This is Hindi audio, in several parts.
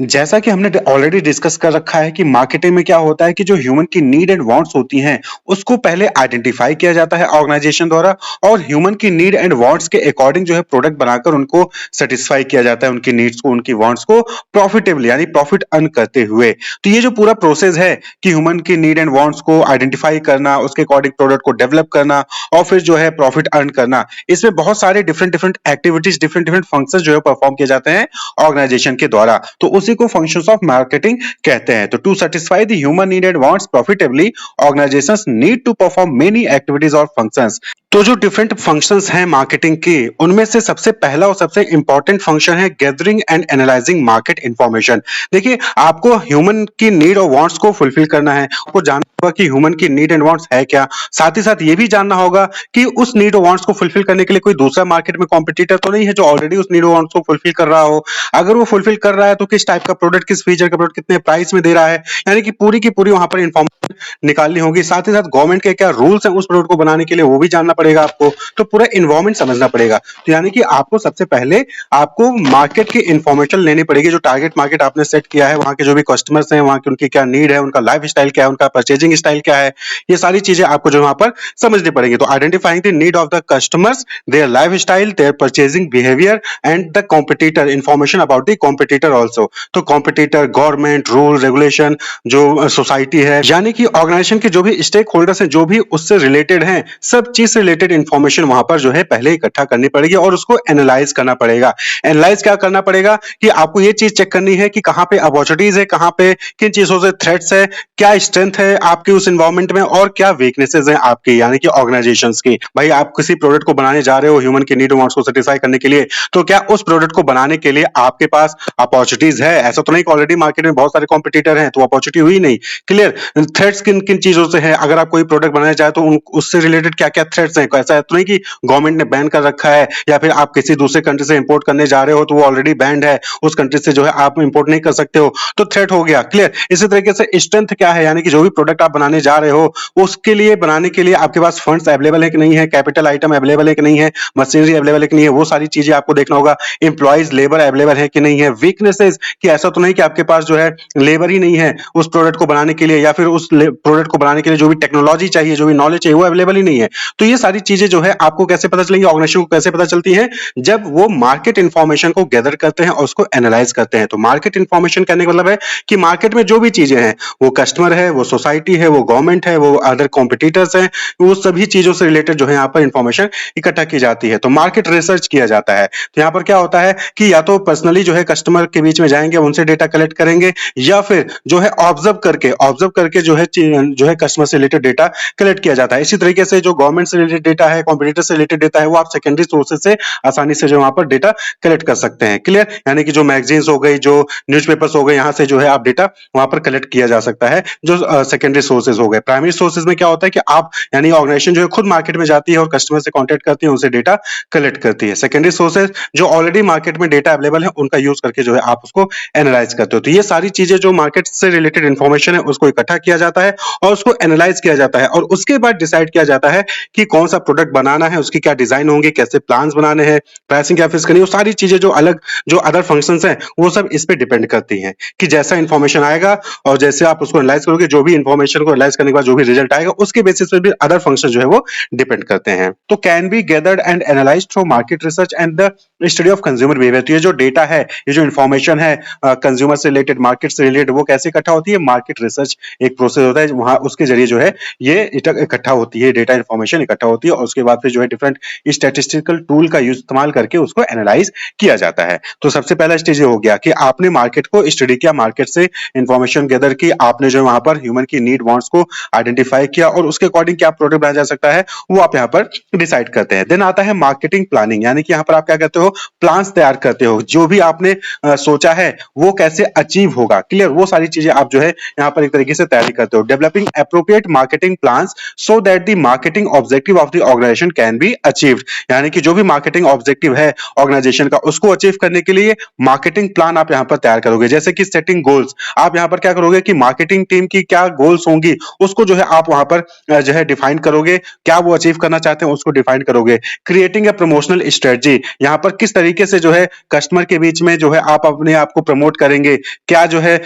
जैसा कि हमने ऑलरेडी डिस्कस कर रखा है कि मार्केटिंग में क्या होता है कि जो ह्यूमन की नीड एंड वांट्स होती हैं उसको पहले आइडेंटिफाई किया जाता है ऑर्गेनाइजेशन द्वारा और ह्यूमन की नीड एंड वांट्स के अकॉर्डिंग जो है प्रोडक्ट बनाकर उनको सेटिस्फाई किया जाता है उनकी नीड्स को उनकी वांट्स को प्रॉफिटेबली यानी प्रॉफिट अर्न करते हुए। तो ये जो पूरा प्रोसेस है कि ह्यूमन की नीड एंड वांट्स को आइडेंटिफाई करना, उसके अकॉर्डिंग प्रोडक्ट को डेवलप करना और फिर जो है प्रॉफिट अर्न करना, इसमें बहुत सारे different different activities different different function जो है परफॉर्म किए जाते हैं ऑर्गेनाइजेशन के द्वारा। तो उसी को फंक्शंस ऑफ मार्केटिंग कहते हैं। तो to satisfy the human need and wants profitably organisations need to perform many activities और फंक्शंस। तो जो डिफरेंट फंक्शंस हैं मार्केटिंग के, उनमें से सबसे पहला और सबसे इंपॉर्टेंट फंक्शन है gathering and analysing market information. देखिए, आपको ह्यूमन की नीड और वांट्स को फुलफिल करना है, आपको जानना होगा कि ह्यूमन की नीड एंड वांट्स है क्या। साथ ही साथ ये भी जानना होगा कि उस नीड और वांट्स को फुलफिल करने के लिए कोई दूसरा मार्केट में कॉम्पिटिटर तो नहीं है जो ऑलरेडी उस नीड और वांट्स को फुलफिल कर रहा हो। अगर वो फुलफिल कर रहा है तो किस टाइप का प्रोडक्ट, किस फीचर का प्रोडक्ट, कितने प्राइस में दे रहा है, यानी कि पूरी की पूरी वहां पर इंफॉर्मेशन निकालनी होगी। साथ ही साथ गवर्नमेंट के क्या रूल्स हैं उस प्रोडक्ट को बनाने के लिए वो भी जानना पड़ेगा आपको। तो पूरा इन्वायरमेंट समझना पड़ेगा। तो यानी कि आपको सबसे पहले आपको मार्केट की इंफॉर्मेशन लेनी पड़ेगी। जो टारगेट मार्केट आपने सेट किया है, वहां के जो भी कस्टमर्स हैं, वहां की उनकी क्या नीड है, उनका लाइफ स्टाइल क्या है, उनका परचेजिंग स्टाइल क्या है, ये सारी चीजें आपको जो वहां पर समझनी पड़ेगी। तो identifying the need of the customers, their life style, their purchasing behaviour and the competitor, information about the competitor also. तो कॉम्पिटिटर, गवर्नमेंट, रूल रेगुलेशन, जो सोसाइटी है, यानी कि ऑर्गेनाइजेशन के जो भी स्टेक होल्डर्स हैं, जो भी उससे रिलेटेड हैं, सब चीज से रिलेटेड इंफॉर्मेशन वहां पर जो है पहले इकट्ठा करनी पड़ेगी और उसको एनालाइज करना पड़ेगा। एनालाइज क्या करना पड़ेगा कि आपको ये चीज चेक करनी है कि कहां पे अपॉर्चुनिटीज है, कहां पे किन चीजों से थ्रेट्स है, क्या स्ट्रेंथ है आपकी उस एनवायरनमेंट में और क्या वीकनेसेस हैं आपकी, यानी कि ऑर्गेनाइजेशंस की। भाई, आप किसी प्रोडक्ट को बनाने जा रहे हो ह्यूमन की नीड वांट्स को सेटिस्फाई करने के लिए, तो क्या उस प्रोडक्ट को बनाने के लिए आपके पास अपॉर्चुनिटीज है? ऐसा तो नहीं कि ऑलरेडी मार्केट में बहुत सारे कॉम्पिटिटर हैं तो अपॉर्चुनिटी हुई नहीं। क्लियर। थ्रेट्स किन किन चीजों से है, अगर आप कोई प्रोडक्ट बनाना चाहे तो उससे रिलेटेड क्या क्या थ्रेट्स हैं। ऐसा है तो नहीं कि गवर्नमेंट ने बैन कर रखा है या फिर आप किसी दूसरे कंट्री से इंपोर्ट करने जा रहे हो तो वो ऑलरेडी बैंड है, उस कंट्री से जो है आप इंपोर्ट नहीं कर सकते हो, तो थ्रेट हो गया। क्लियर। इसी तरीके से स्ट्रेंथ क्या है, यानी कि जो भी प्रोडक्ट आप बनाने जा रहे हो उसके लिए बनाने के लिए आपके पास फंड्स अवेलेबल है कि नहीं है, कैपिटल आइटम अवेलेबल है कि नहीं है, मशीनरी अवेलेबल है कि नहीं है, वो सारी चीजें आपको देखना होगा। एम्प्लॉइज, लेबर अवेलेबल है कि नहीं है। वीकनेसेस, कि ऐसा तो नहीं कि आपके पास जो है लेबर ही नहीं है उस प्रोडक्ट को बनाने के लिए, या फिर उस प्रोडक्ट को बनाने के लिए जो भी टेक्नोलॉजी चाहिए, जो भी नॉलेज चाहिए, वो अवेलेबल ही नहीं है। तो ये सारी चीजें जो है आपको कैसे पता चलेंगी, ऑर्गेनाइजेशन को कैसे पता चलती है, जब वो मार्केट इंफॉर्मेशन को गैदर करते हैं और उसको एनालाइज करते हैं। तो मार्केट इंफॉर्मेशन कहने का मतलब है कि मार्केट में जो भी चीजें हैं, वो कस्टमर है, वो सोसाइटी है, वो गवर्नमेंट है, वो अदर कॉम्पिटिटर्स हैं, वो सभी चीजों से रिलेटेड जो है यहाँ पर इंफॉर्मेशन इकट्ठा की जाती है। तो मार्केट रिसर्च किया जाता है। तो यहाँ पर क्या होता है कि या तो पर्सनली जो है कस्टमर के बीच में जाएंगे, उनसे डेटा कलेक्ट करेंगे, या फिर जो है ऑब्जर्व करके जो है कस्टमर से रिलेटेड डेटा कलेक्ट किया जाता है। इसी तरीके से जो गवर्नमेंट से रिलेटेड डेटा है, कॉम्पिटिटर से रिलेटेड डेटा है, वो आप सेकेंडरी सोर्सेज से आसानी से जो वहां पर डेटा कलेक्ट कर सकते हैं। क्लियर। यानी कि जो मैगजीन्स हो गई, जो न्यूज़पेपर्स हो गए, यहाँ से जो है आप डेटा वहां पर कलेक्ट किया जा सकता है। जो सेकेंडरी सोर्सेज हो गए। प्राइमरी सोर्सेज में क्या होता है कि आप यानी ऑर्गेनाइजेशन जो है खुद मार्केट में जाती है और कस्टमर से कॉन्टेक्ट करती है, उनसे डेटा कलेक्ट करती है। सेकेंडरी सोर्सेज जो ऑलरेडी मार्केट में डेटा अवेलेबल है उनका यूज करके जो है आप उसको एनालाइज करते हो। तो ये सारी चीजें जो मार्केट से रिलेटेड इंफॉर्मेशन है उसको इकट्ठा किया जाता है और उसको एनालाइज किया जाता है और उसके बाद डिसाइड किया जाता है कि कौन सा प्रोडक्ट बनाना है, उसकी क्या डिजाइन होंगे, कैसे प्लान्स बनाने हैं, प्राइसिंग क्या फिक्स करनी है। वो सारी चीजें जो अदर फंक्शंस हैं वो सब इस पे डिपेंड करती हैं कि जैसा इंफॉर्मेशन आएगा और जैसे आप उसको एनालाइज करोगे, जो भी इंफॉर्मेशन को एनालाइज करने के बाद जो भी रिजल्ट आएगा उसके बेसिस पे भी अदर फंक्शन जो है वो डिपेंड करते हैं। तो can be gathered and analysed through market research and the study of consumer behaviour. तो ये जो डेटा है, ये जो इंफॉर्मेशन है कंज्यूमर से रिलेटेड, मार्केट से रिलेटेड, वो कैसे इकट्ठा होती है? मार्केट रिसर्च एक प्रोसेस होता है, वहां उसके जरिए जो है ये इकट्ठा होती है, डेटा इंफॉर्मेशन इकट्ठा होती है और उसके बाद फिर जो है डिफरेंट स्टैटिस्टिकल टूल का यूज इस्तेमाल करके उसको एनालाइज किया जाता है। तो सबसे पहला स्टेज ये हो गया कि आपने मार्केट को स्टडी किया, मार्केट से इंफॉर्मेशन गैदर की, आपने जो वहां पर ह्यूमन की नीड वांट्स को आइडेंटिफाई किया और उसके अकॉर्डिंग क्या प्रोडक्ट बनाया जा सकता है वो आप यहाँ पर डिसाइड करते हैं। देन आता है मार्केटिंग प्लानिंग, यानी कि यहाँ पर आप क्या करते हो? प्लान्स तैयार करते हो। जो भी आपने सोचा है वो कैसे अचीव होगा। क्लियर। वो सारी चीजें आप जो है यहाँ पर एक तरीके से तैयारी करते करते हो। Developing appropriate marketing plans so that the marketing objective of the organisation can be achieved. यानी कि जो भी मार्केटिंग ऑब्जेक्टिव है ऑर्गेनाइजेशन का, उसको अचीव करने के लिए मार्केटिंग प्लान आप यहाँ पर तैयार करोगे। जैसे कि सेटिंग गोल्स, आप यहाँ पर क्या करोगे कि मार्केटिंग टीम की क्या गोल्स होंगी उसको जो है आप वहां पर जो है डिफाइन करोगे, क्या वो अचीव करना चाहते हैं उसको डिफाइन करोगे। क्रिएटिंग ए प्रमोशनल स्ट्रेटजी, यहाँ पर किस तरीके से जो है कस्टमर के बीच में जो है आप अपने आप को प्रमोट करेंगे, क्या जो है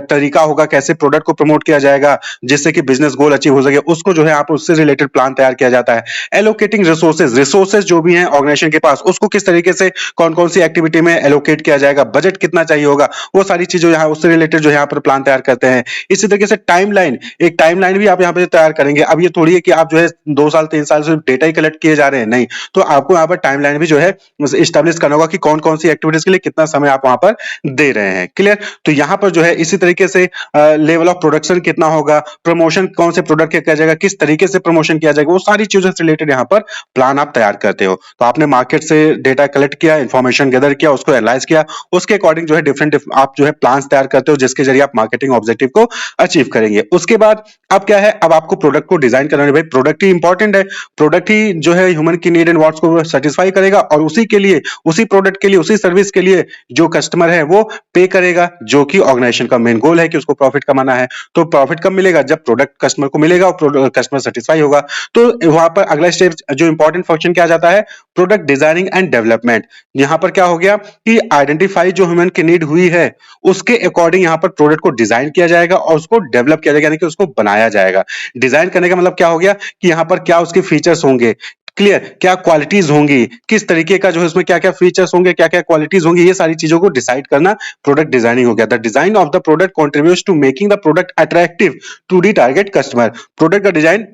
तरीका होगा, कैसे प्रोडक्ट को प्रमोट किया जाएगा जिससे कि बिजनेस गोल अचीव हो सके, उसको जो है आप उससे रिलेटेड प्लान तैयार किया जाता है। एलोकेटिंग रिसोर्सेज, रिसोर्सेज जो भी हैं ऑर्गेनाइजेशन के पास उसको किस तरीके से कौन कौन सी एक्टिविटी में एलोकेट किया जाएगा, बजट कितना चाहिए होगा, वो सारी चीजें यहाँ उससे रिलेटेड जो है यहाँ पर प्लान तैयार करते हैं। इसी तरीके से टाइमलाइन, एक टाइमलाइन भी आप यहाँ पे तैयार करेंगे। अब ये थोड़ी है कि आप जो है 2 साल 3 साल से डेटा ही कलेक्ट किए जा रहे हैं, नहीं, तो आपको यहाँ पर टाइमलाइन भी जो है इस्टेब्लिश करना होगा कि कौन कौन सी एक्टिविटीज के लिए कितना समय आप वहां पर दे रहे हैं। क्लियर? तो यहाँ पर जो है इसी तरीके से लेवल ऑफ प्रोडक्शन कितना होगा, प्रमोशन कौन से प्रोडक्ट किया जाएगा, किस तरीके से प्रमोशन किया जाएगा, वो सारी चीजों से रिलेटेड यहाँ पर प्लान आप तैयार करते हो। तो आपने मार्केट से डेटा कलेक्ट किया, इंफॉर्मेशन गैदर किया, उसको एनालाइज किया, उसके अकॉर्डिंग जो है डिफरेंट आप जो है प्लान्स तैयार करते हो जिसके जरिए आप मार्केटिंग ऑब्जेक्टिव को अचीव करेंगे। उसके बाद अब क्या है, अब आपको प्रोडक्ट को डिजाइन करना है। भाई प्रोडक्ट ही इंपॉर्टेंट है, प्रोडक्ट ही जो है ह्यूमन की नीड एंड वांट्स को सेटिस्फाई करेगा और उसी के लिए, उसी प्रोडक्ट के लिए, उसी सर्विस के लिए जो कस्टमर है वो पे करेगा, जो कि ऑर्गेनाइजेशन का मेन गोल है कि उसको प्रॉफिट कमाना है। तो प्रॉफिट कब मिलेगा, जब प्रोडक्ट कस्टमर को मिलेगा और कस्टमर सेटिस्फाई होगा। तो वहां पर अगला स्टेप जो इंपॉर्टेंट फंक्शन क्या जाता है, प्रोडक्ट डिजाइनिंग एंड डेवलपमेंट। यहां पर क्या हो गया कि आइडेंटिफाई जो ह्यूमन की नीड हुई है उसके अकॉर्डिंग यहां पर प्रोडक्ट को डिजाइन किया जाएगा और उसको डेवलप किया जाएगा, यानी कि उसको बनाया जाएगा। डिजाइन करने का मतलब क्या हो गया कि यहां पर क्या उसके फीचर्स होंगे, क्लियर, क्या क्वालिटीज होंगी, किस तरीके का जो है उसमें क्या क्या फीचर्स होंगे, क्या क्या क्वालिटीज होंगी, ये सारी चीजों को डिसाइड करना प्रोडक्ट डिजाइनिंग हो गया। The design of the product contributes to making the product attractive to the target customer. Product का डिजाइन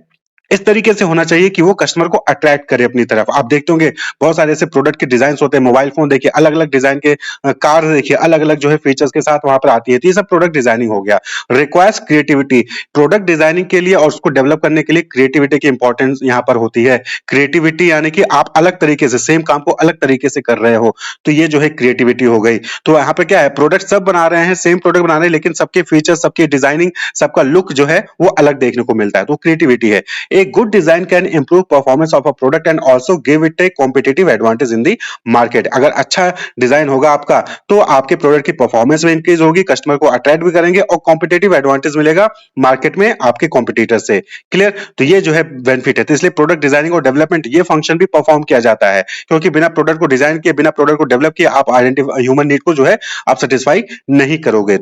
इस तरीके से होना चाहिए कि वो कस्टमर को अट्रैक्ट करे अपनी तरफ। आप देखते होंगे बहुत सारे ऐसे प्रोडक्ट के डिजाइन होते हैं, मोबाइल फोन देखिए अलग अलग डिजाइन के, कार देखिए अलग अलग जो है फीचर्स के साथ वहां पर आती है। तो ये सब प्रोडक्ट डिजाइनिंग हो गया। रिक्वायर्स क्रिएटिविटी, प्रोडक्ट डिजाइनिंग के लिए और उसको डेवलप करने के लिए क्रिएटिविटी की इंपॉर्टेंस यहाँ पर होती है। क्रिएटिविटी यानी कि आप अलग तरीके से सेम काम को अलग तरीके से कर रहे हो, तो ये जो है क्रिएटिविटी हो गई। तो यहाँ पे क्या है, प्रोडक्ट सब बना रहे हैं, सेम प्रोडक्ट बना रहे हैं, लेकिन सबके फीचर्स, सबकी डिजाइनिंग, सबका लुक जो है वो अलग देखने को मिलता है, तो क्रिएटिविटी है। A good design can improve performance of a product and also give it a competitive advantage in the market। अगर अच्छा डिजाइन होगा आपका तो आपके प्रोडक्ट की परफॉर्मेंस में इंक्रीज होगी, कस्टमर को अट्रैक्ट भी करेंगे और कॉम्पिटेटिव एडवांटेज मिलेगा मार्केट में आपके कॉम्पिटिटर से। क्लियर? तो ये जो है बेनिफिट है। तो इसलिए प्रोडक्ट डिजाइनिंग और डेवलपमेंट ये फंक्शन भी परफॉर्म किया जाता है, क्योंकि बिना प्रोडक्ट को डिजाइन किए, बिना प्रोडक्ट को डेवलप किए आप आइडेंटिफाई ह्यूमन नीड को जो है आप सेटिस्फाई नहीं करोगे।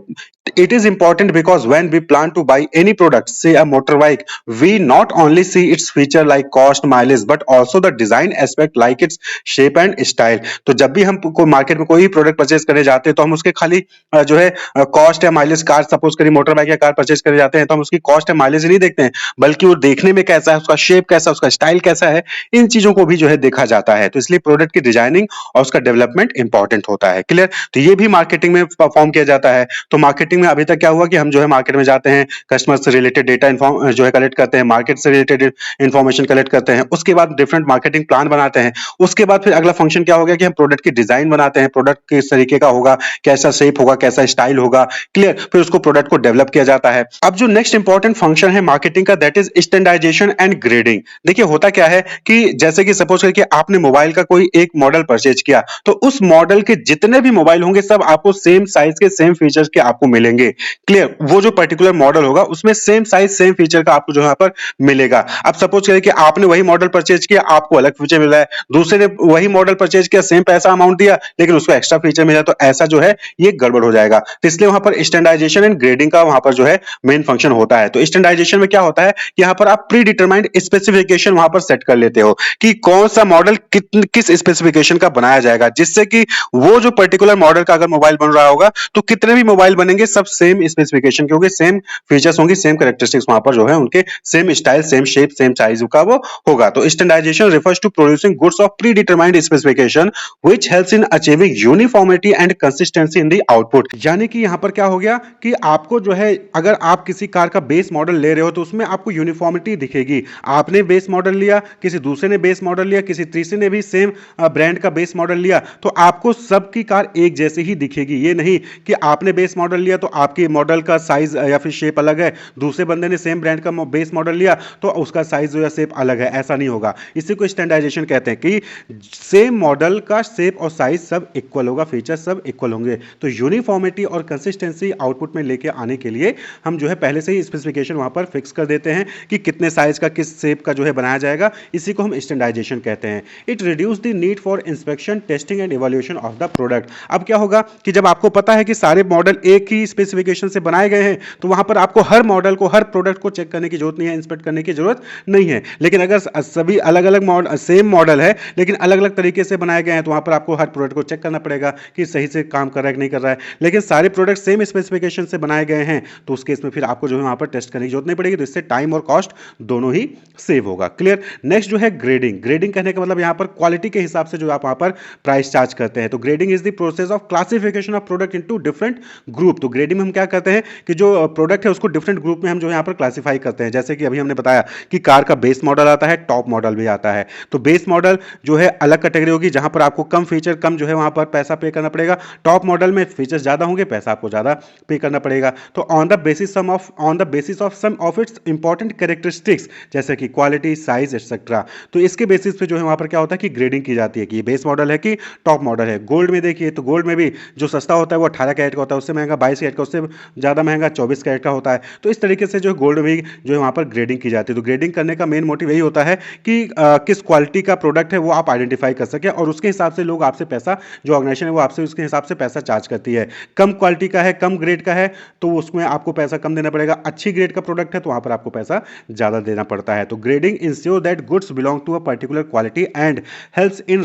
It is important because when we plan to buy any product, say a motorbike, we not only see its feature like cost, mileage, but also the design aspect like its shape and style। तो जब भी हम को मार्केट में कोई प्रोडक्ट परचेज करने जाते हैं तो हम उसके खाली जो है कॉस्ट या माइलेज, कार सपोज करिए मोटर बाइक या कार परचेज करने जाते हैं तो हम उसकी कॉस्ट या माइलेज नहीं देखते हैं, बल्कि वो देखने में कैसा है, उसका शेप कैसा है, उसका स्टाइल कैसा है, इन चीजों को भी जो है देखा जाता है। तो इसलिए प्रोडक्ट की डिजाइनिंग और उसका डेवलपमेंट इंपॉर्टेंट होता है। क्लियर? तो ये भी मार्केटिंग में परफॉर्म किया जाता है। तो मार्केटिंग में अभी तक क्या हुआ कि हम जो है मार्केट में जाते हैं, कस्टमर से रिलेटेड डेटा जो है कलेक्ट करते हैं, मार्केट से रिलेटेड इंफॉर्मेशन कलेक्ट करते हैं, उसके बाद डिफरेंट मार्केटिंग प्लान बनाते हैं। उसके बाद फिर अगला फंक्शन क्या हो गया कि हम प्रोडक्ट की डिजाइन बनाते हैं, प्रोडक्ट किस तरीके का होगा, कैसा शेप होगा, कैसा स्टाइल होगा। क्लियर? फिर उसको प्रोडक्ट को डेवलप किया जाता है। अब जो नेक्स्ट इंपॉर्टेंट फंक्शन है मार्केटिंग का, that is standardisation and grading. देखिए होता क्या है कि जैसे कि सपोज करके आपने मोबाइल का कोई एक मॉडल परचेज किया, तो उस मॉडल के जितने भी मोबाइल होंगे सब आपको सेम साइज के, सेम फीचर्स के आपको मिलेंगे। क्लियर? वो जो पर्टिकुलर मॉडल होगा उसमें सेम साइज, सेम फीचर का आपको जो यहाँ पर मिलेगा। अब सपोज करें कि आपने वही मॉडल परचेज किया, आपको अलग फीचर मिल रहा है, दूसरे ने वही मॉडल परचेज किया, सेम पैसा अमाउंट दिया, लेकिन उसको एक्स्ट्रा फीचर मिला, तो ऐसा जो है ये गड़बड़ हो जाएगा। तो इसलिए वहां पर स्टैंडर्डाइजेशन एंड ग्रेडिंग का वहां पर जो है मेन फंक्शन होता है। तो स्टैंडर्डाइजेशन में क्या होता है, यहाँ पर आप प्री डिटरमाइंड स्पेसिफिकेशन वहां पर सेट कर लेते हो कि कौन सा मॉडल किस स्पेसिफिकेशन का बनाया जाएगा, जिससे कि वो जो पर्टिकुलर मॉडल का अगर मोबाइल बन रहा होगा तो कितने भी मोबाइल बनेंगे सब सेम स्पेसिफिकेशन, क्योंकि सेम फीचर्स होंगे, सेम कैरेक्टरिस्टिक्स वहां पर जो है उनके same style, same shape, same size का वो होगा। तो standardisation refers to producing goods of predetermined specification which helps in achieving uniformity and consistency in the output. यानी कि यहां पर क्या हो गया कि आपको जो है अगर आप किसी कार का बेस मॉडल ले रहे हो तो उसमें आपको यूनिफॉर्मिटी दिखेगी। आपने बेस मॉडल लिया, किसी दूसरे ने बेस मॉडल लिया, किसी तीसरे ने भी सेम ब्रांड का बेस मॉडल लिया, तो आपको सबकी कार एक जैसी ही दिखेगी। ये नहीं कि आपने बेस मॉडल लिया तो तो आपके मॉडल का साइज या फिर शेप अलग है, दूसरे बंदे ने सेम ब्रांड का बेस मॉडल लिया तो उसका साइज या शेप अलग है, ऐसा नहीं होगा। इसी को स्टैंडर्डाइजेशन कहते हैं कि सेम मॉडल का शेप और साइज सब इक्वल होगा, फीचर सब इक्वल होंगे। तो यूनिफॉर्मिटी और कंसिस्टेंसी आउटपुट में लेके आने के लिए हम जो है पहले से ही स्पेसिफिकेशन वहां पर फिक्स कर देते हैं कि कितने साइज का किस शेप का जो है बनाया जाएगा। इसी को हम स्टैंडर्डाइजेशन कहते हैं। It reduce the need for inspection, testing and evaluation of the product. अब क्या होगा कि जब आपको पता है कि सारे मॉडल एक ही स्पेसिफिकेशन से बनाए गए हैं तो वहां पर आपको हर मॉडल को, हर प्रोडक्ट को चेक करने की जरूरत नहीं है, इंस्पेक्ट करने की जरूरत नहीं है। लेकिन अगर सभी अलग अलग मॉडल, सेम मॉडल है लेकिन अलग अलग तरीके से बनाए गए हैं तो वहां पर आपको हर प्रोडक्ट को चेक करना पड़ेगा कि सही से काम कर रहा है कि नहीं कर रहा है। लेकिन सारे प्रोडक्ट सेम स्पेसिफिकेशन से बनाए गए हैं तो उस केस में फिर आपको जो है वहां पर टेस्ट करने की जरूरत नहीं पड़ेगी, तो इससे टाइम और कॉस्ट दोनों ही सेव होगा। क्लियर। नेक्स्ट जो है ग्रेडिंग। ग्रेडिंग कहने का मतलब यहां पर क्वालिटी के हिसाब से जो आप वहां पर प्राइस चार्ज करते हैं। तो grading is the process of classification of product into different group. तो ग्रेडिंग में हम क्या करते हैं कि जो प्रोडक्ट है उसको डिफरेंट ग्रुप में हम जो यहां पर क्लासिफाई करते हैं। जैसे कि अभी हमने बताया कि कार का बेस मॉडल आता है, टॉप मॉडल भी आता है। तो बेस मॉडल जो है अलग कैटेगरी होगी जहां पर आपको कम फीचर, कम जो है वहां पर पैसा पे करना पड़ेगा। टॉप मॉडल में फीचर्स ज्यादा होंगे, पैसा आपको ज्यादा पे करना पड़ेगा। तो on the basis of some of its important characteristics जैसे कि क्वालिटी, साइज एक्सेट्रा। तो इसके बेसिस पे जो है वहां पर क्या होता है कि ग्रेडिंग की जाती है कि ये बेस मॉडल है कि टॉप मॉडल है। गोल्ड में देखिए तो गोल्ड में भी जो सस्ता होता है वो 18 कैरेट का होता है, उससे महंगा 22 कैरेट का, उससे ज्यादा महंगा 24 कैरेट का होता है। तो इस तरीके से जो गोल्ड में जो है वहां पर ग्रेडिंग की जाती है। तो ग्रेडिंग करने का मेन मोटिव यही होता है कि किस क्वालिटी का प्रोडक्ट है वो आप आइडेंटिफाई कर सके और उसके हिसाब से लोग आपसे पैसा, जो ऑर्गेनाइजेशन है वो आपसे उसके हिसाब से पैसा चार्ज करती है। कम क्वालिटी का है, कम ग्रेड का है तो उसमें आपको पैसा कम देना पड़ेगा। अच्छी ग्रेड का प्रोडक्ट है तो वहां पर आपको पैसा ज्यादा देना पड़ता है। तो grading ensure that goods belong to a particular quality and helps in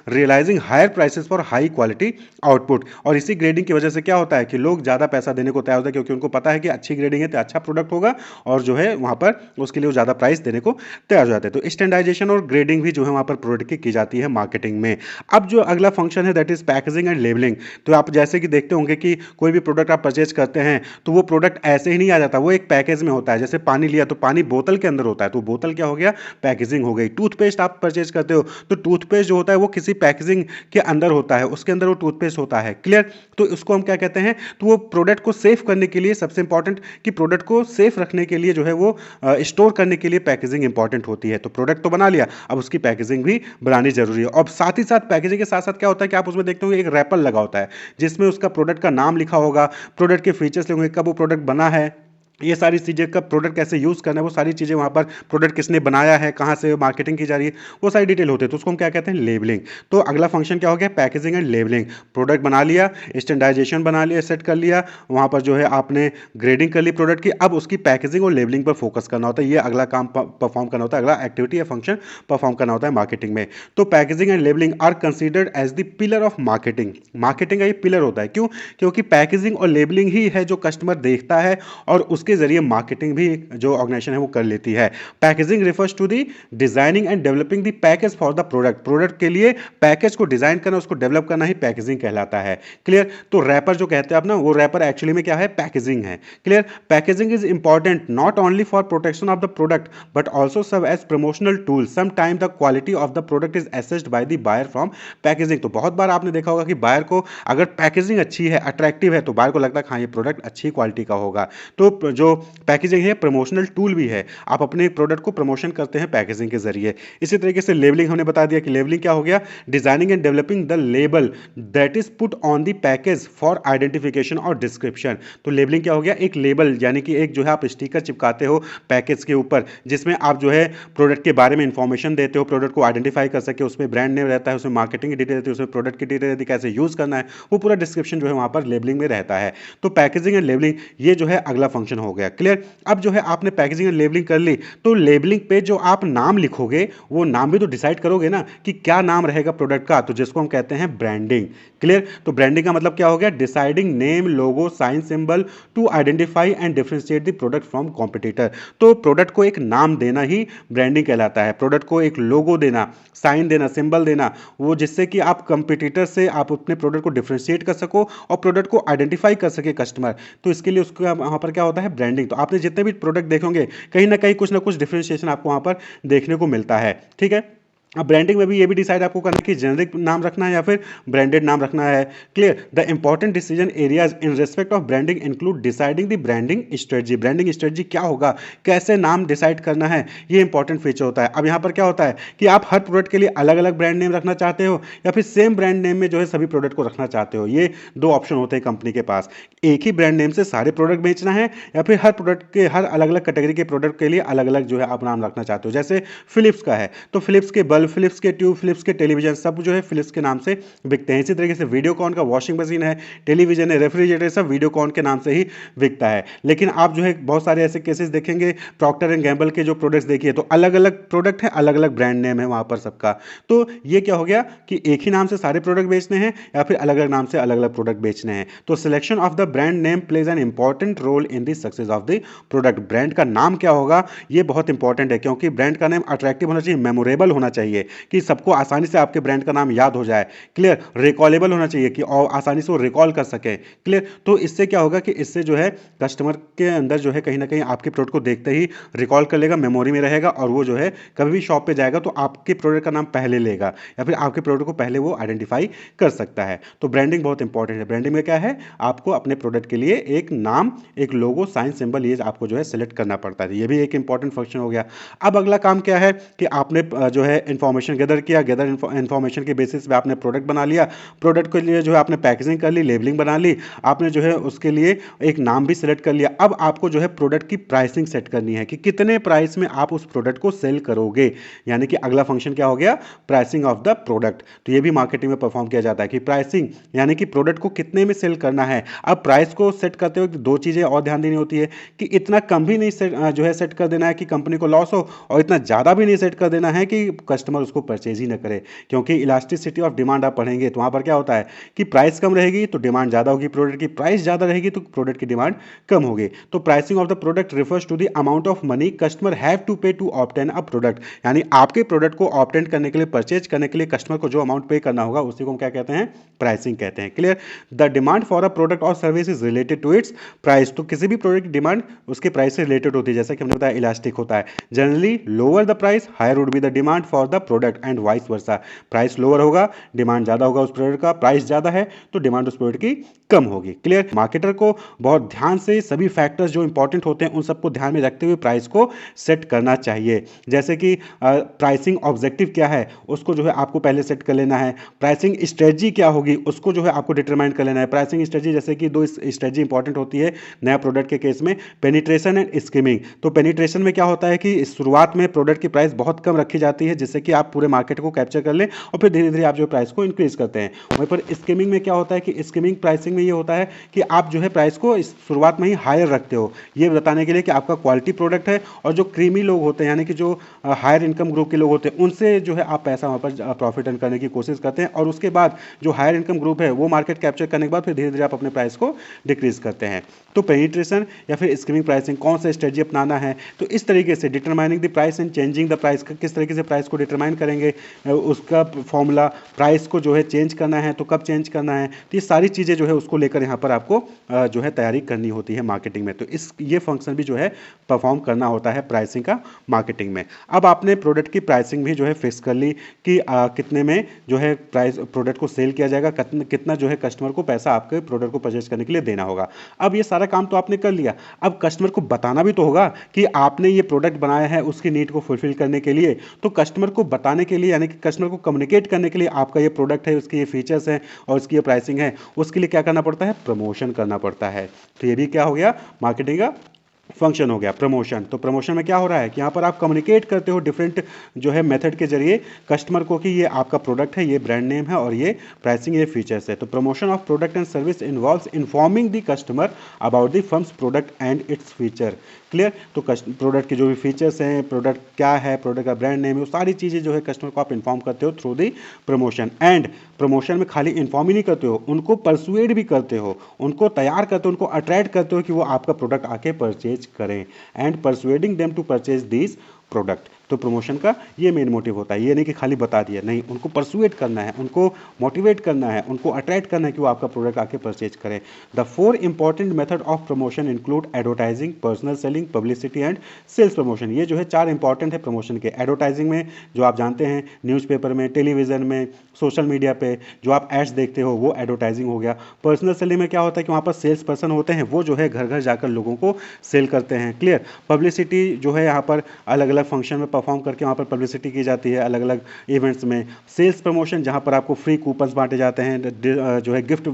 realising higher prices for high quality output. और इसी ग्रेडिंग की वजह से क्या होता है कि लोग ज्यादा पैसा देने को तैयार होते हैं क्योंकि उनको पता है कि अच्छी ग्रेडिंग है तो अच्छा प्रोडक्ट होगा और जो है वहां पर उसके लिए वो ज्यादा प्राइस देने को तैयार हो जाते हैं। तो स्टैंडर्डाइजेशन और ग्रेडिंग भी जो है वहां पर प्रोडक्ट की जाती है मार्केटिंग में। अब जो अगला फंक्शन है that is packaging and labelling. तो आप जैसे कि देखते होंगे कि कोई भी प्रोडक्ट आप परचेज करते हैं तो वो प्रोडक्ट ऐसे ही नहीं आ जाता, वो एक पैकेज में होता है। जैसे पानी लिया तो पानी बोतल के अंदर होता है, तो बोतल क्या हो गया, पैकेजिंग हो गई। टूथपेस्ट आप परचेज करते हो तो टूथपेस्ट जो होता है वो किसी पैकेजिंग के अंदर होता है, उसके अंदर वो टूथपेस्ट होता है। क्लियर। तो उसको हम क्या कहते हैं, तो वो प्रोडक्ट को सेफ करने के लिए, सबसे इंपॉर्टेंट कि प्रोडक्ट को सेफ रखने के लिए जो है वो स्टोर करने के लिए पैकेजिंग इंपॉर्टेंट होती है। तो प्रोडक्ट तो बना लिया, अब उसकी पैकेजिंग भी बनानी जरूरी है। और साथ ही साथ पैकेजिंग के साथ साथ क्या होता है कि आप उसमें देखते होंगे एक रैपर लगा होता है जिसमें उसका प्रोडक्ट का नाम लिखा होगा, प्रोडक्ट के फीचर्स लिखे होंगे, कब वो प्रोडक्ट बना है, ये सारी चीज़ें, कब प्रोडक्ट कैसे यूज़ करना है, वो सारी चीज़ें वहाँ पर, प्रोडक्ट किसने बनाया है, कहाँ से मार्केटिंग की जा रही है, वो सारी डिटेल होती है। तो उसको हम क्या कहते हैं, लेबलिंग। तो अगला फंक्शन क्या हो गया, पैकेजिंग एंड लेबलिंग। प्रोडक्ट बना लिया, स्टैंडर्डाइजेशन बना लिया, सेट कर लिया, वहाँ पर जो है आपने ग्रेडिंग कर ली प्रोडक्ट की, अब उसकी पैकेजिंग और लेबलिंग पर फोकस करना होता है। ये अगला काम परफॉर्म करना होता है, अगला एक्टिविटी या फंक्शन परफॉर्म करना होता है मार्केटिंग में। तो packaging and labelling are considered as the pillar of marketing. Marketing का ये पिलर होता है, क्यों, क्योंकि पैकेजिंग और लेबलिंग ही है जो कस्टमर देखता है और उसके जरिए मार्केटिंग भी जो ऑर्गेनाइजेशन है वो कर लेती है। Packaging refers to the designing and developing the package for the product. Product के लिए पैकेज को डिजाइन करना, उसको डेवलप करना ही पैकेजिंग कहलाता है। क्लियर। तो रैपर जो कहते हैं आप ना, वो रैपर एक्चुअली में क्या है, पैकेजिंग है। Clear. Packaging is important not only for protection of the product but also serve as promotional tool. Some time the quality of the product is assessed by the buyer from packaging. तो बहुत बार आपने देखा होगा कि बायर को अगर पैकेजिंग अच्छी है, अट्रैक्टिव है, तो बायर को लगता है हाँ ये प्रोडक्ट अच्छी क्वालिटी का होगा। तो जो पैकेजिंग है प्रमोशनल टूल भी है, आप अपने प्रोडक्ट को प्रमोशन करते हैं पैकेजिंग के जरिए। इसी तरीके से लेबलिंग हमने बता दिया कि लेबलिंग क्या हो गया, designing and developing the label that is put on the package for identification और डिस्क्रिप्शन। तो लेबलिंग क्या हो गया, एक लेबल, यानी कि एक जो है आप स्टिकर चिपकाते हो पैकेज के ऊपर जिसमें आप जो है प्रोडक्ट के बारे में इंफॉर्मेशन देते हो, प्रोडक्ट को आइडेंटिफाई कर सके, उसमें ब्रांड नेम रहता है, उसमें मार्केटिंग की डिटेल रहती है, उसमें प्रोडक्ट की डिटेल रहती है, कैसे यूज करना है, वो पूरा डिस्क्रिप्शन जो है वहां पर लेबलिंग में रहता है। तो पैकेजिंग एंड लेबलिंग ये जो है अगला फंक्शन हो गया। क्लियर। अब जो है आपने पैकेजिंग एंड लेबलिंग कर ली, तो लेबलिंग पे जो आप नाम लिखोगे वो नाम भी तो डिसाइड करोगे ना कि क्या नाम रहेगा प्रोडक्ट का, तो जिसको हम कहते हैं ब्रांडिंग। क्लियर। तो ब्रांडिंग का मतलब क्या हो गया, deciding name, logo, sign, symbol to identify and differentiate the product from competitor. तो प्रोडक्ट को एक नाम देना ही ब्रांडिंग कहलाता है, प्रोडक्ट को एक लोगो देना, साइन देना, सिंबल देना, वो जिससे कि आप कंपिटिटर से आप अपने प्रोडक्ट को डिफरेंशिएट कर सको और प्रोडक्ट को आइडेंटिफाई कर सके कस्टमर। तो इसके लिए उसको वहां पर क्या होता है, ब्रांडिंग। तो आपने जितने भी प्रोडक्ट देखोगे कहीं ना कहीं कुछ ना कुछ डिफरेंशिएशन आपको वहां पर देखने को मिलता है। ठीक है। अब ब्रांडिंग में भी ये भी डिसाइड आपको करना है कि जेनरिक नाम रखना है या फिर ब्रांडेड नाम रखना है। Clear. The important decision areas in respect of branding include deciding the branding strategy. Branding strategy क्या होगा, कैसे नाम डिसाइड करना है, ये इंपॉर्टेंट फीचर होता है। अब यहाँ पर क्या होता है कि आप हर प्रोडक्ट के लिए अलग अलग ब्रांड नेम रखना चाहते हो या फिर सेम ब्रांड नेम में जो है सभी प्रोडक्ट को रखना चाहते हो। ये दो ऑप्शन होते हैं कंपनी के पास, एक ही ब्रांड नेम से सारे प्रोडक्ट बेचना है या फिर हर प्रोडक्ट के हर अलग अलग कैटेगरी के प्रोडक्ट के लिए अलग अलग जो है आप नाम रखना चाहते हो। जैसे फिलिप्स का है तो फिलिप्स के बल्ब, फिलिप्स के ट्यूब, फिलिप्स के टेलीविजन सब जो है फिलिप्स के नाम से बिकते हैं। इसी तरीके से वीडियोकॉन का वॉशिंग मशीन है, टेलीविजन है, रेफ्रिजरेटर, सब वीडियोकॉन के नाम से ही बिकता है। लेकिन आप जो है बहुत सारे ऐसे केसेस देखेंगे, प्रॉक्टर एंड गैम्बल के जो प्रोडक्ट्स देखिए तो अलग अलग प्रोडक्ट है, अलग अलग ब्रांड नेम है वहां पर सबका। तो ये क्या हो गया कि एक ही नाम से सारे प्रोडक्ट बेचने हैं या फिर अलग अलग नाम से अलग अलग प्रोडक्ट बेचने हैं। तो selection of the brand name plays an important role in the success of the product. Brand का नाम क्या होगा ये बहुत इंपॉर्टेंट है, क्योंकि ब्रांड का नाम अट्रैक्टिव होना चाहिए, मेमोरेबल होना चाहिए कि सबको आसानी से आपके ब्रांड का नाम याद हो जाए। क्लियर। रिकॉलेबल होना चाहिए कि और आसानी से वो रिकॉल कर सके। क्लियर। तो इससे क्या होगा कि इससे जो है कस्टमर के अंदर जो है कहीं ना कहीं आपके प्रोडक्ट को देखते ही रिकॉल कर लेगा, मेमोरी में रहेगा और वो जो है कभी भी शॉप पे जाएगा तो आपके प्रोडक्ट का नाम पहले लेगा या फिर आपके प्रोडक्ट को पहले वो आइडेंटिफाई कर सकता है। तो ब्रांडिंग बहुत इंपॉर्टेंट है। ब्रांडिंग में क्या है, आपको अपने प्रोडक्ट के लिए एक नाम, एक लोगो, साइन, सिंबल ये आपको जो है सिलेक्ट करना पड़ता है। ये भी एक इंपॉर्टेंट फंक्शन हो गया। अब अगला काम क्या है कि आपने जो है इंफॉर्मेशन गैदर किया, गैदर इंफॉर्मेशन के बेसिस पे आपने प्रोडक्ट बना लिया, प्रोडक्ट के लिए जो है आपने पैकेजिंग कर ली, लेबलिंग बना ली, आपने जो है उसके लिए एक नाम भी सिलेक्ट कर लिया। अब आपको जो है प्रोडक्ट की प्राइसिंग सेट करनी है कि कितने प्राइस में आप उस प्रोडक्ट को सेल करोगे, यानी कि अगला फंक्शन क्या हो गया, प्राइसिंग ऑफ द प्रोडक्ट। तो ये भी मार्केटिंग में परफॉर्म किया जाता है कि प्राइसिंग यानी कि प्रोडक्ट को कितने में सेल करना है। अब प्राइस को सेट करते हुए दो चीजें और ध्यान देनी होती है कि इतना कम भी नहीं सेट जो है सेट कर देना है कि कंपनी को लॉस हो, और इतना ज़्यादा भी नहीं सेट कर देना है कि कस्टमर उसको परचेज ही ना करे। क्योंकि इलास्टिसिटी ऑफ डिमांड आप पढ़ेंगे तो वहाँ पर क्या होता है कि प्राइस कम रहेगी तो डिमांड ज़्यादा होगी प्रोडक्ट की, प्राइस ज़्यादा रहेगी तो प्रोडक्ट की डिमांड कम होगी। तो pricing of the product refers to the amount of money customer have to pay to obtain a product. यानी आपके प्रोडक्ट को ऑब्टेन करने के लिए, परचेज करने के लिए कस्टमर को जो अमाउंट पे करना होगा उसी को हम क्या कहते हैं, प्राइसिंग कहते हैं। Clear. The demand for a product और service is related to its price. तो किसी भी प्रोडक्ट की डिमांड उसके प्राइस से रिलेटेड होती है, जैसा कि हमने बताया इलास्टिक होता है। Generally lower the price higher would be the demand for the product and vice versa. Price lower होगा, डिमांड ज्यादा होगा उस प्रोडक्ट का, प्राइस ज्यादा है तो डिमांड उस प्रोडक्ट की कम होगी। क्लियर। मार्केटर को बहुत ध्यान से सभी फैक्टर्स जो इंपॉर्टेंट होते हैं उन सबको ध्यान में रखते हुए प्राइस को सेट करना चाहिए। जैसे कि प्राइसिंग ऑब्जेक्टिव क्या है उसको जो है आपको पहले सेट कर लेना है, प्राइसिंग स्ट्रेटजी क्या होगी उसको जो है आपको डिटरमाइन कर लेना है। प्राइसिंग स्ट्रेटजी जैसे कि दो स्ट्रेटजी इंपॉर्टेंट होती है नया प्रोडक्ट के केस में, पेनिट्रेशन एंड स्कीमिंग। तो पेनिट्रेशन में क्या होता है कि शुरुआत में प्रोडक्ट की प्राइस बहुत कम रखी जाती है जिससे कि आप पूरे मार्केट को कैप्चर कर लें और फिर धीरे धीरे आप जो प्राइस को इंक्रीज करते हैं। वहीं पर स्कीमिंग में क्या होता है कि स्कीमिंग प्राइसिंग में ये होता है कि आप जो है प्राइस को शुरुआत में ही हायर रखते हो, ये बताने के लिए कि आपका क्वालिटी प्रोडक्ट है और जो क्रीमी लोग होते हैं यानी कि जो हायर इनकम ग्रुप के लोग होते हैं उनसे जो है आप पैसा वहाँ पर प्रॉफिट अर्न करने की कोशिश करते हैं, और उसके बाद जो हायर इनकम ग्रुप है वो मार्केट कैप्चर करने के बाद फिर धीरे धीरे आप अपने प्राइस को डिक्रीज करते हैं। तो पेनिट्रेशन या फिर स्कीमिंग प्राइसिंग कौन सा स्ट्रेटजी अपनाना है, तो इस तरीके से determining the price and changing the price, किस तरीके से प्राइस को डिटरमाइन करेंगे, उसका फॉर्मूला, प्राइस को जो है चेंज करना है तो कब चेंज करना है, तो ये सारी चीज़ें जो है उसको लेकर यहाँ पर आपको जो है तैयारी करनी होती है मार्केटिंग में। तो इस ये फंक्शन भी जो है परफॉर्म करना होता है प्राइसिंग का मार्केटिंग में। अब आपने प्रोडक्ट की प्राइसिंग भी जो है फिक्स कर ली कि कितने में जो है प्राइस प्रोडक्ट को सेल किया जाएगा, कितना जो है कस्टमर को पैसा आपके प्रोडक्ट को परचेज करने के लिए देना होगा। अब ये सारा काम तो आपने कर लिया, अब कस्टमर को बताना भी तो होगा कि आपने ये प्रोडक्ट बनाया है उसकी नीड को फुलफिल करने के लिए। तो कस्टमर को बताने के लिए यानी कि कस्टमर को कम्युनिकेट करने के लिए आपका ये प्रोडक्ट है, उसके ये फीचर्स हैं और उसकी ये प्राइसिंग है, उसके लिए क्या करना पड़ता है, प्रमोशन करना पड़ता है। तो ये भी क्या हो गया, मार्केटिंग का फंक्शन हो गया प्रमोशन। तो प्रमोशन में क्या हो रहा है कि यहाँ पर आप कम्युनिकेट करते हो डिफरेंट जो है मेथड के जरिए कस्टमर को कि ये आपका प्रोडक्ट है, ये ब्रांड नेम है और ये प्राइसिंग, ये फीचर्स है। तो promotion of product and service involves informing the customer about the firms product and its feature. Clear. तो प्रोडक्ट के जो भी फीचर्स हैं, प्रोडक्ट क्या है, प्रोडक्ट का ब्रांड नेम है, वो सारी चीज़ें जो है कस्टमर को आप इन्फॉर्म करते हो through the promotion. And promotion में खाली इन्फॉर्म ही नहीं करते हो, उनको परसुएड भी करते हो, उनको तैयार करते हो, उनको अट्रैक्ट करते हो कि वो आपका प्रोडक्ट आके परचेज करें। And persuading them to purchase this product. तो प्रमोशन का ये मेन मोटिव होता है। ये नहीं कि खाली बता दिया, नहीं, उनको परसुएट करना है, उनको मोटिवेट करना है, उनको अट्रैक्ट करना है कि वो आपका प्रोडक्ट आके परचेज करें। The 4 important method of promotion include advertising, personal selling, publicity and sales promotion. ये जो है 4 इंपॉर्टेंट है प्रमोशन के। एडवर्टाइजिंग में जो आप जानते हैं, न्यूज़पेपर में, टेलीविजन में, सोशल मीडिया पे जो आप एड्स देखते हो वो एडवर्टाइजिंग हो गया। पर्सनल सेलिंग में क्या होता है कि वहाँ पर सेल्स पर्सन होते हैं, वो जो है घर घर जाकर लोगों को सेल करते हैं। क्लियर। पब्लिसिटी जो है यहाँ पर अलग अलग फंक्शन में परफॉर्म करके वहाँ पर पब्लिसिटी की जाती है अलग अलग इवेंट्स में। सेल्स प्रमोशन जहाँ पर आपको फ्री कूपन्स बांटे जाते हैं, जो है गिफ्ट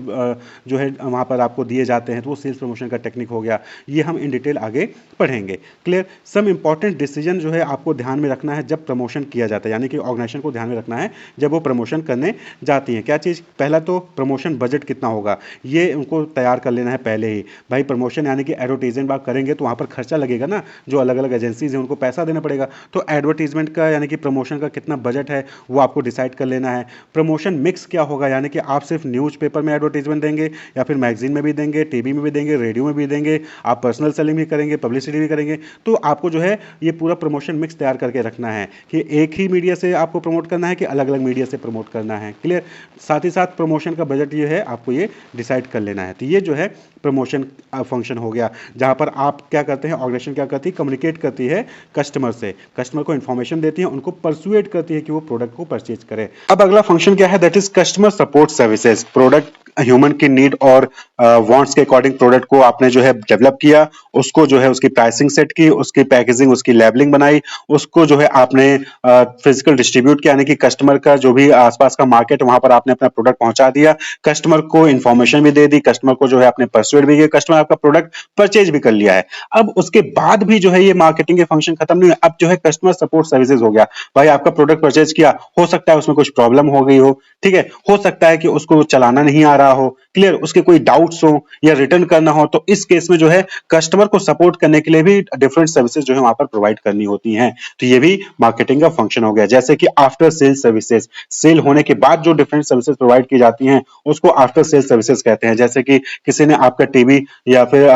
जो है वहाँ पर आपको दिए जाते हैं, तो वो सेल्स प्रमोशन का टेक्निक हो गया। ये हम इन डिटेल आगे पढ़ेंगे। क्लियर। सम इंपॉर्टेंट डिसीजन जो है आपको ध्यान में रखना है जब प्रमोशन किया जाता है, यानी कि ऑर्गेनाइजेशन को ध्यान में रखना है जब वो प्रमोशन करने जाती हैं। क्या चीज़? पहला तो प्रमोशन बजट कितना होगा, ये उनको तैयार कर लेना है पहले ही। भाई प्रमोशन यानी कि एडवर्टीजमेंट आप करेंगे तो वहाँ पर खर्चा लगेगा ना, जो अलग अलग एजेंसीज हैं उनको पैसा देना पड़ेगा। तो एडवर्टीजमेंट का यानी कि प्रमोशन का कितना बजट है वो आपको डिसाइड कर लेना है। प्रमोशन मिक्स क्या होगा, यानी कि आप सिर्फ न्यूज़पेपर में एडवर्टीजमेंट देंगे या फिर मैगजीन में भी देंगे, टीवी में भी देंगे, रेडियो में भी देंगे, आप पर्सनल सेलिंग भी करेंगे, पब्लिसिटी भी करेंगे। तो आपको जो है ये पूरा प्रमोशन मिक्स तैयार करके रखना है कि एक ही मीडिया से आपको प्रमोट करना है कि अलग अलग मीडिया से प्रमोट करना है। क्लियर। साथ ही साथ प्रमोशन का बजट ये है आपको ये डिसाइड कर लेना है। तो ये जो है प्रमोशन फंक्शन हो गया, जहां पर आप क्या करते हैं, ऑर्गेनाइजेशन क्या करती है, कम्युनिकेट करती है कस्टमर से, कस्टमर को इंफॉर्मेशन देती है, उनको परसुएट करती है कि वो प्रोडक्ट को परचेज करे। अब अगला फंक्शन क्या है, that is customer support services. Product human की नीड और वांट्स के अकॉर्डिंग प्रोडक्ट को आपने जो है डेवलप किया, उसको जो है उसकी प्राइसिंग सेट की, उसकी पैकेजिंग, उसकी लेबलिंग बनाई, उसको जो है आपने फिजिकल डिस्ट्रीब्यूट किया, यानी कि कस्टमर का जो भी आसपास का मार्केट वहां पर आपने अपना प्रोडक्ट पहुंचा दिया, कस्टमर को इंफॉर्मेशन भी दे दी, कस्टमर को जो है आपने परसुएट भी किया, कस्टमर आपका प्रोडक्ट परचेज भी कर लिया है। अब उसके बाद भी जो है ये मार्केटिंग के फंक्शन खत्म नहीं हुए, अब जो है कस्टमर सपोर्ट सर्विसेज हो गया। भाई आपका प्रोडक्ट परचेज किया, हो सकता है उसमें कुछ प्रॉब्लम हो गई हो, ठीक है, हो सकता है कि उसको चलाना नहीं आ रहा हो, क्लियर, उसके कोई डाउट्स हो या रिटर्न करना हो, तो इस केस में जो है कस्टमर को सपोर्ट करने के लिए भी डिफरेंट सर्विसेज जो है वहां पर प्रोवाइड करनी होती हैं। तो ये भी मार्केटिंग का फंक्शन हो गया। जैसे कि आफ्टर सेल सर्विसेज, सेल होने के बाद जो डिफरेंट सर्विसेज प्रोवाइड की जाती हैं उसको आफ्टर सेल सर्विसेज कहते हैं। जैसे कि किसी ने आपका टीवी या फिर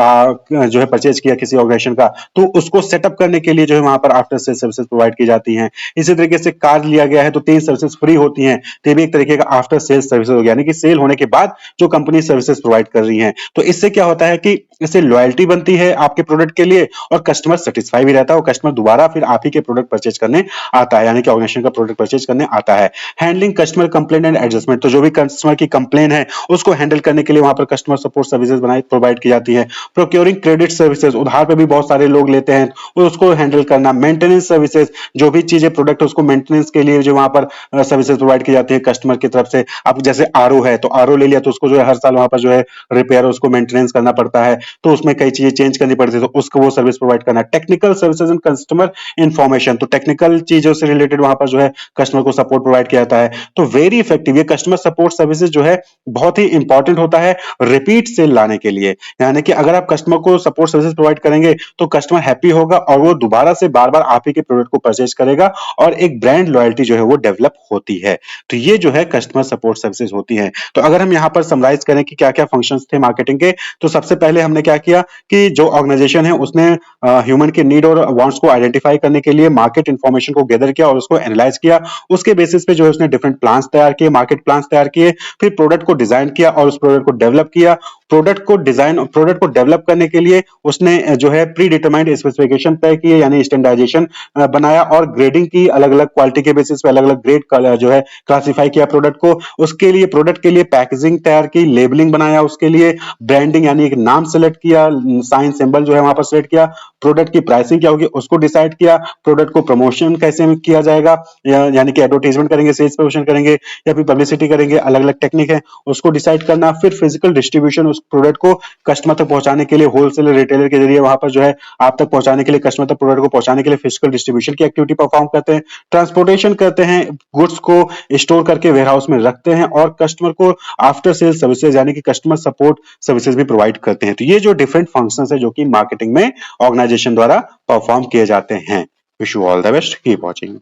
जो है परचेज किया किसी ऑर्गेनाइजेशन का, तो उसको सेटअप करने के लिए जो है वहां पर आफ्टर सेल सर्विसेज प्रोवाइड की जाती हैं। इसी तरीके से कार लिया गया है तो 3 सर्विसेज फ्री होती हैं, तो ये भी एक तरीके का आफ्टर सेल सर्विसेज हो गया, यानी कि सेल होने के बाद जो कंपनी सर्विसेज प्रोवाइड कर रही हैं। तो इससे क्या होता है कि इससे लॉयल्टी बनती है आपके प्रोडक्ट के लिए और कस्टमर सेटिस्फाई भी रहता है और कस्टमर दोबारा फिर आप ही के प्रोडक्ट परचेज करने आता है, यानी कि ऑर्गेनाइजेशन का प्रोडक्ट परचेज करने आता है। Handling customer complaint and adjustment, तो जो भी कस्टमर की कंप्लेन है उसको हैंडल करने के लिए वहां पर कस्टमर सपोर्ट सर्विसेज बनाई प्रोवाइड की जाती है। प्रोक्योरिंग क्रेडिट सर्विसेज, उधार पे भी बहुत सारे लोग लेते हैं, उसको हैंडल करना। मेंटेनेंस सर्विसेज, जो भी चीजें प्रोडक्ट उसको मेंटेनेंस के लिए जो वहां पर सर्विसेज प्रोवाइड की जाती है कस्टमर की तरफ से। अब जैसे आरओ है तो आरओ ले लिया तो उसको जो है हर साल वहां पर जो है रिपेयर, उसको मेंटेनेंस करना पड़ता है, तो उसमें कई चीजें चेंज करनी पड़ती है, तो उसको वो सर्विस प्रोवाइड करना। Technical services and customer information, तो टेक्निकल चीजों से रिलेटेड वहां पर जो है कस्टमर को सपोर्ट प्रोवाइड किया जाता है। तो वेरी इफेक्टिव ये कस्टमर सपोर्ट सर्विसेज जो है बहुत ही इंपॉर्टेंट होता है रिपीट सेल लाने के लिए, यानी कि अगर आप कस्टमर को सपोर्ट सर्विसेज प्रोवाइड करेंगे तो कस्टमर हैप्पी होगा और वो दोबारा से बार बार आप ही के प्रोडक्ट को परचेज करेगा और एक ब्रांड लॉयल्टी जो है वो डेवलप होती है। तो ये जो है कस्टमर सपोर्ट सर्विसेज होती है। तो अगर हम यहाँ पर समराइज करें कि क्या क्या फंक्शंस थे मार्केटिंग के, तो सबसे पहले हमने क्या किया कि जो ऑर्गेनाइजेशन है उसने ह्यूमन की नीड और वांट्स को आइडेंटिफाई करने के लिए मार्केट इंफॉर्मेशन को गैदर किया और उसको एनालाइज किया, उसके बेसिस पे जो है उसने डिफरेंट प्लान्स तैयार किए, मार्केट प्लान्स तैयार किए, फिर प्रोडक्ट को डिजाइन किया और उस प्रोडक्ट को डेवलप किया। प्रोडक्ट को डेवलप करने के लिए उसने जो है प्री डिटरमाइंड स्पेसिफिकेशन तय किए, यानी स्टैंडर्डाइजेशन बनाया और ग्रेडिंग की, अलग अलग क्वालिटी के बेसिस पे अलग अलग ग्रेड जो है क्लासिफाई किया प्रोडक्ट को। उसके लिए प्रोडक्ट के लिए पैकेजिंग तैयार की, लेबलिंग बनाया, उसके लिए ब्रांडिंग यानी एक नाम सेलेक्ट किया, साइन सिंबल जो है वहां पर सेलेक्ट किया, प्रोडक्ट की प्राइसिंग क्या होगी उसको डिसाइड किया, प्रोडक्ट को प्रमोशन कैसे किया जाएगा, यानी कि एडवर्टाइजमेंट करेंगे, सेल्स प्रमोशन करेंगे या फिर पब्लिसिटी करेंगे, अलग अलग टेक्निक है उसको डिसाइड करना। फिर फिजिकल डिस्ट्रीब्यूशन, उस प्रोडक्ट को कस्टमर तक पहुंचाने के लिए होलसेलर रिटेलर के जरिए वहां पर जो है आप तक पहुंचाने के लिए, कस्टमर तक प्रोडक्ट को पहुंचाने के लिए फिजिकल डिस्ट्रीब्यूशन की एक्टिविटी परफॉर्म करते हैं। ट्रांसपोर्टेशन करते हैं, गुड्स को स्टोर करके वेयरहाउस में रखते हैं और कस्टमर को आफ्टर सेल सर्विसेज यानी कि कस्टमर सपोर्ट सर्विसेज भी प्रोवाइड करते हैं। तो ये जो डिफरेंट फंक्शंस है जो कि मार्केटिंग में ऑर्गेनाइजेशन द्वारा परफॉर्म किए जाते हैं। Wish you all the best, keep watching.